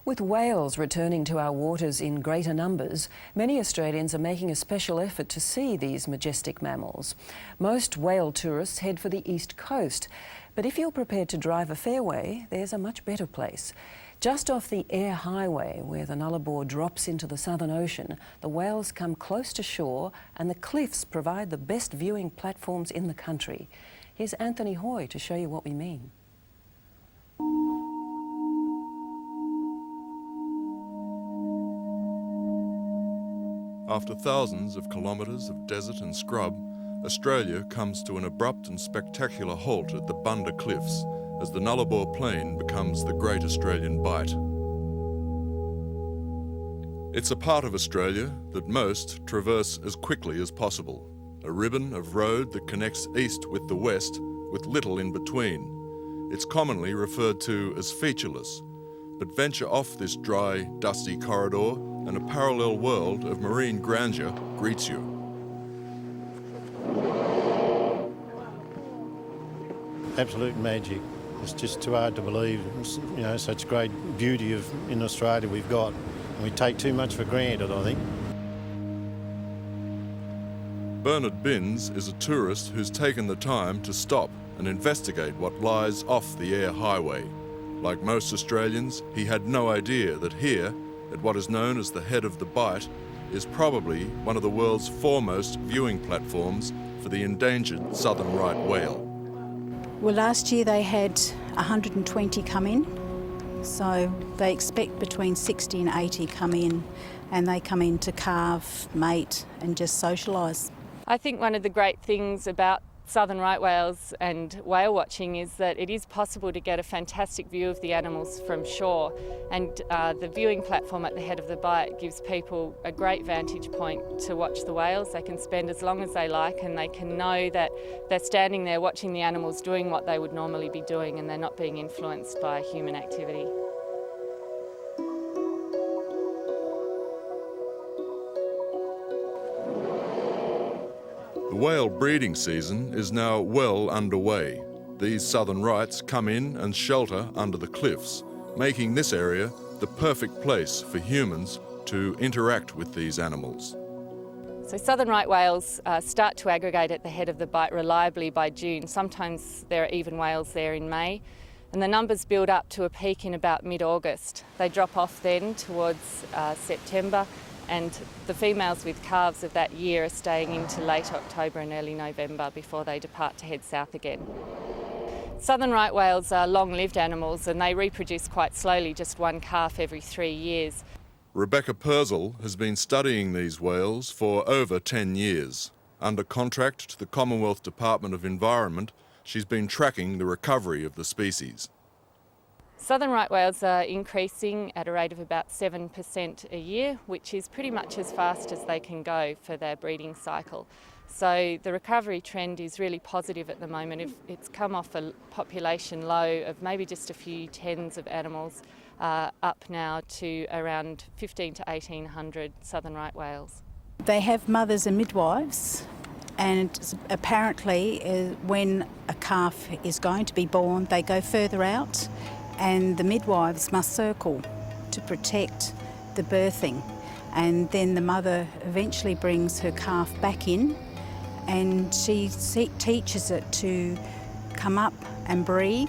With whales returning to our waters in greater numbers, many Australians are making a special effort to see these majestic mammals. Most whale tourists head for the east coast, but if you're prepared to drive a fair way, there's a much better place. Just off the air highway, where the Nullarbor drops into the Southern Ocean, the whales come close to shore and the cliffs provide the best viewing platforms in the country. Here's Anthony Hoy to show you what we mean. After thousands of kilometres of desert and scrub, Australia comes to an abrupt and spectacular halt at the Bunda Cliffs as the Nullarbor Plain becomes the Great Australian Bight. It's a part of Australia that most traverse as quickly as possible, a ribbon of road that connects east with the west with little in between. It's commonly referred to as featureless, but venture off this dry, dusty corridor and a parallel world of marine grandeur greets you. Absolute magic. It's just too hard to believe, you know, such great beauty in Australia we've got. And we take too much for granted, I think. Bernard Binns is a tourist who's taken the time to stop and investigate what lies off the air highway. Like most Australians, he had no idea that here, at what is known as the head of the Bight, is probably one of the world's foremost viewing platforms for the endangered southern right whale. Well, last year they had 120 come in, so they expect between 60 and 80 come in, and they come in to calve, mate and just socialise. I think one of the great things about southern right whales and whale watching is that it is possible to get a fantastic view of the animals from shore, and the viewing platform at the head of the bight gives people a great vantage point to watch the whales. They can spend as long as they like and they can know that they're standing there watching the animals doing what they would normally be doing and they're not being influenced by human activity. The whale breeding season is now well underway. These southern rights come in and shelter under the cliffs, making this area the perfect place for humans to interact with these animals. So southern right whales start to aggregate at the head of the bight reliably by June. Sometimes there are even whales there in May. And the numbers build up to a peak in about mid-August. They drop off then towards September, and the females with calves of that year are staying into late October and early November before they depart to head south again. Southern right whales are long-lived animals and they reproduce quite slowly, just one calf every 3 years. Rebecca Purcell has been studying these whales for over 10 years. Under contract to the Commonwealth Department of Environment, she's been tracking the recovery of the species. Southern right whales are increasing at a rate of about 7% a year, which is pretty much as fast as they can go for their breeding cycle. So the recovery trend is really positive at the moment. It's come off a population low of maybe just a few tens of animals, up now to around 15 to 1800 southern right whales. They have mothers and midwives, and apparently when a calf is going to be born, they go further out and the midwives must circle to protect the birthing. And then the mother eventually brings her calf back in and she teaches it to come up and breathe,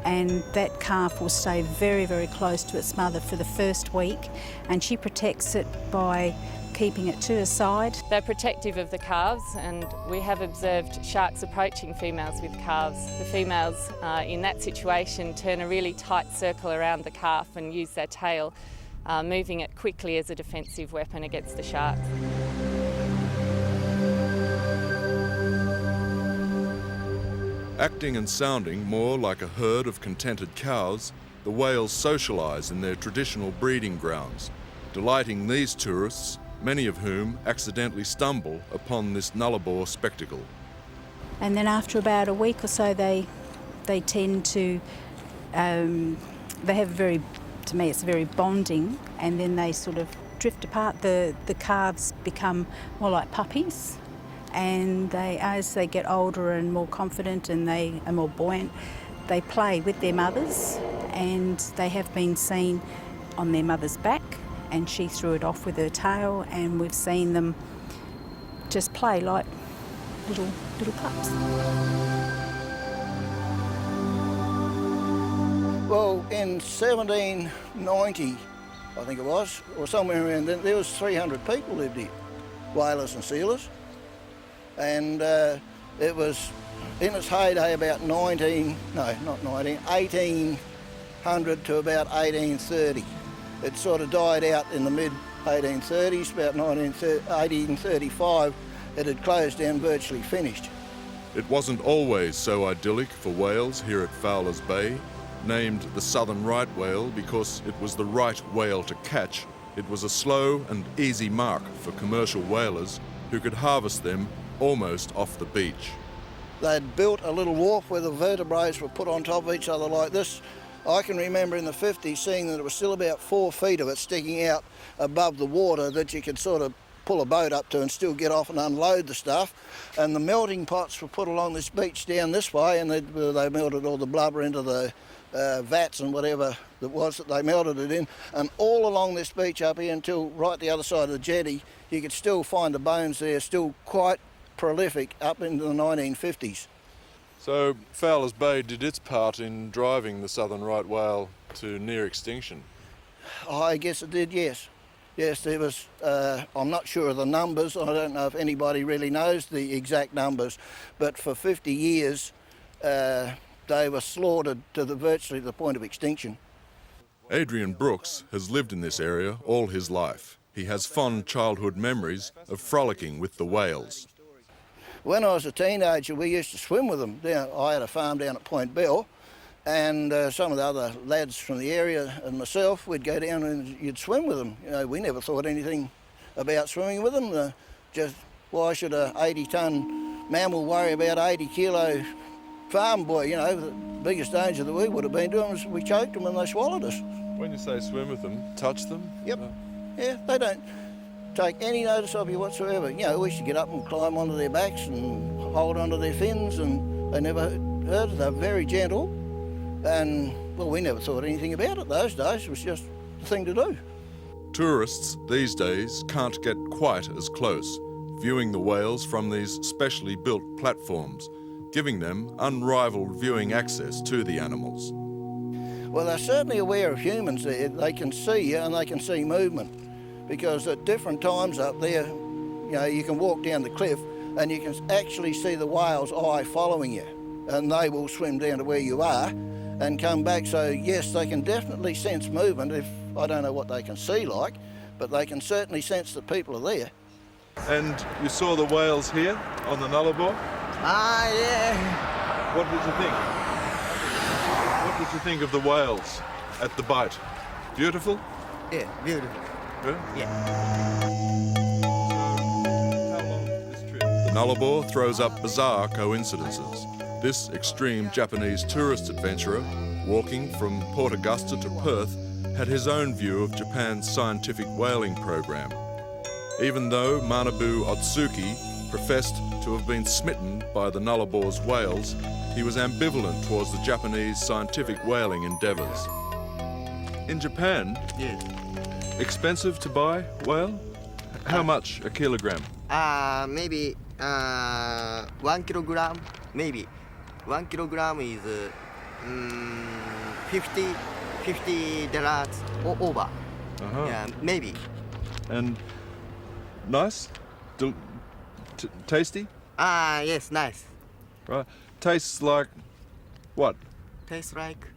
and that calf will stay very, very close to its mother for the first week, and she protects it by keeping it to her side. They're protective of the calves, and we have observed sharks approaching females with calves. The females in that situation turn a really tight circle around the calf and use their tail, moving it quickly as a defensive weapon against the sharks. Acting and sounding more like a herd of contented cows, the whales socialise in their traditional breeding grounds, delighting these tourists, many of whom accidentally stumble upon this Nullarbor spectacle. And then after about a week or so, they tend to, they have to me it's very bonding, and then they sort of drift apart. The calves become more like puppies, and as they get older and more confident and they are more buoyant, they play with their mothers, and they have been seen on their mother's back, and she threw it off with her tail, and we've seen them just play like little pups. Well, in 1790, I think it was, or somewhere around then, there was 300 people lived here, whalers and sealers. And it was in its heyday about 1800 to about 1830. It sort of died out in the mid-1830s, about 1835, it had closed down, virtually finished. It wasn't always so idyllic for whales here at Fowler's Bay. Named the southern right whale because it was the right whale to catch, it was a slow and easy mark for commercial whalers who could harvest them almost off the beach. They'd built a little wharf where the vertebrae were put on top of each other like this. I can remember in the 50s seeing that it was still about 4 feet of it sticking out above the water that you could sort of pull a boat up to and still get off and unload the stuff. And the melting pots were put along this beach down this way, and they melted all the blubber into the vats and whatever it was that they melted it in. And all along this beach up here until right the other side of the jetty, you could still find the bones there, still quite prolific up into the 1950s. So Fowler's Bay did its part in driving the southern right whale to near extinction. I guess it did, yes. Yes, there was, I'm not sure of the numbers. I don't know if anybody really knows the exact numbers, but for 50 years they were slaughtered to virtually the point of extinction. Adrian Brooks has lived in this area all his life. He has fond childhood memories of frolicking with the whales. When I was a teenager, we used to swim with them. I had a farm down at Point Bell, and some of the other lads from the area and myself, we'd go down and you'd swim with them. You know, we never thought anything about swimming with them. Just why should a 80-ton mammal worry about 80-kilo farm boy? You know, the biggest danger that we would have been doing was we choked them and they swallowed us. When you say swim with them, touch them? Yep. Yeah, they don't take any notice of you whatsoever. You know, we used to get up and climb onto their backs and hold onto their fins, and they never hurt us. They're very gentle, and, well, we never thought anything about it those days. It was just the thing to do. Tourists these days can't get quite as close, viewing the whales from these specially built platforms, giving them unrivaled viewing access to the animals. Well, they're certainly aware of humans there. They can see you and they can see movement, because at different times up there, you know, you can walk down the cliff and you can actually see the whale's eye following you, and they will swim down to where you are and come back. So yes, they can definitely sense movement. If I don't know what they can see like, but they can certainly sense that people are there. And you saw the whales here on the Nullarbor? Ah, yeah. What did you think? What did you think of the whales at the Bight? Beautiful? Yeah, beautiful. Yeah? Yeah. The Nullarbor throws up bizarre coincidences. This extreme Japanese tourist adventurer, walking from Port Augusta to Perth, had his own view of Japan's scientific whaling program. Even though Manabu Otsuki professed to have been smitten by the Nullabor's whales, he was ambivalent towards the Japanese scientific whaling endeavours. In Japan, Yes. expensive to buy whale? How much a kilogram? Maybe 1 kilogram. Maybe 1 kilogram is $50 or over. Uh-huh. Yeah, maybe. And nice? Tasty? Yes, nice. Right. Tastes like what? Tastes like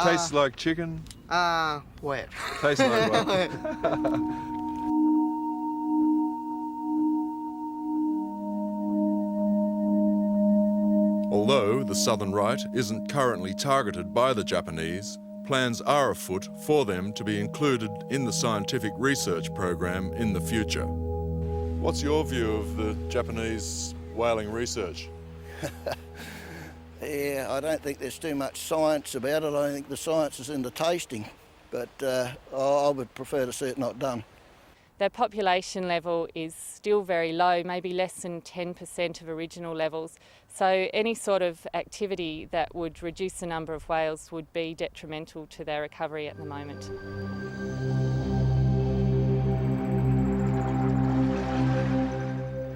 Tastes like chicken? where? Tastes like what? Although the southern right isn't currently targeted by the Japanese, plans are afoot for them to be included in the scientific research program in the future. What's your view of the Japanese whaling research? Yeah, I don't think there's too much science about it. I think the science is in the tasting, but I would prefer to see it not done. Their population level is still very low, maybe less than 10% of original levels. So any sort of activity that would reduce the number of whales would be detrimental to their recovery at the moment.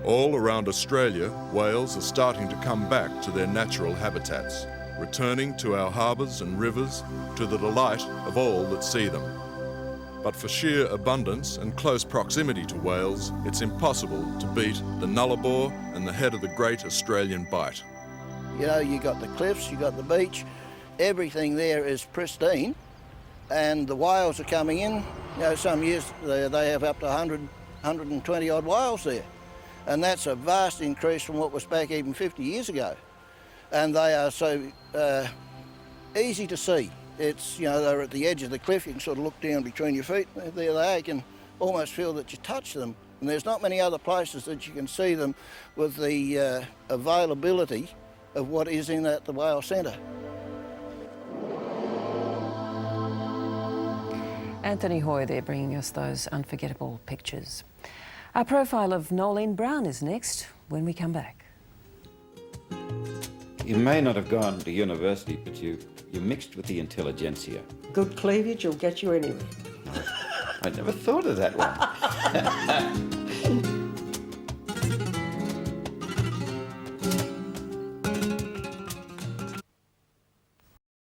All around Australia, whales are starting to come back to their natural habitats, returning to our harbours and rivers to the delight of all that see them. But for sheer abundance and close proximity to whales, it's impossible to beat the Nullarbor and the head of the Great Australian Bight. You know, you got the cliffs, you got the beach, everything there is pristine, and the whales are coming in. You know, some years they have up to 100, 120 odd whales there. And that's a vast increase from what was back even 50 years ago. And they are so easy to see. It's, you know, they're at the edge of the cliff, you can sort of look down between your feet, there they are, you can almost feel that you touch them. And there's not many other places that you can see them with the availability of what is in the whale centre. Anthony Hoy there bringing us those unforgettable pictures. Our profile of Nolene Brown is next when we come back. You may not have gone to university, but you mixed with the intelligentsia. Good cleavage will get you anywhere. I never thought of that one.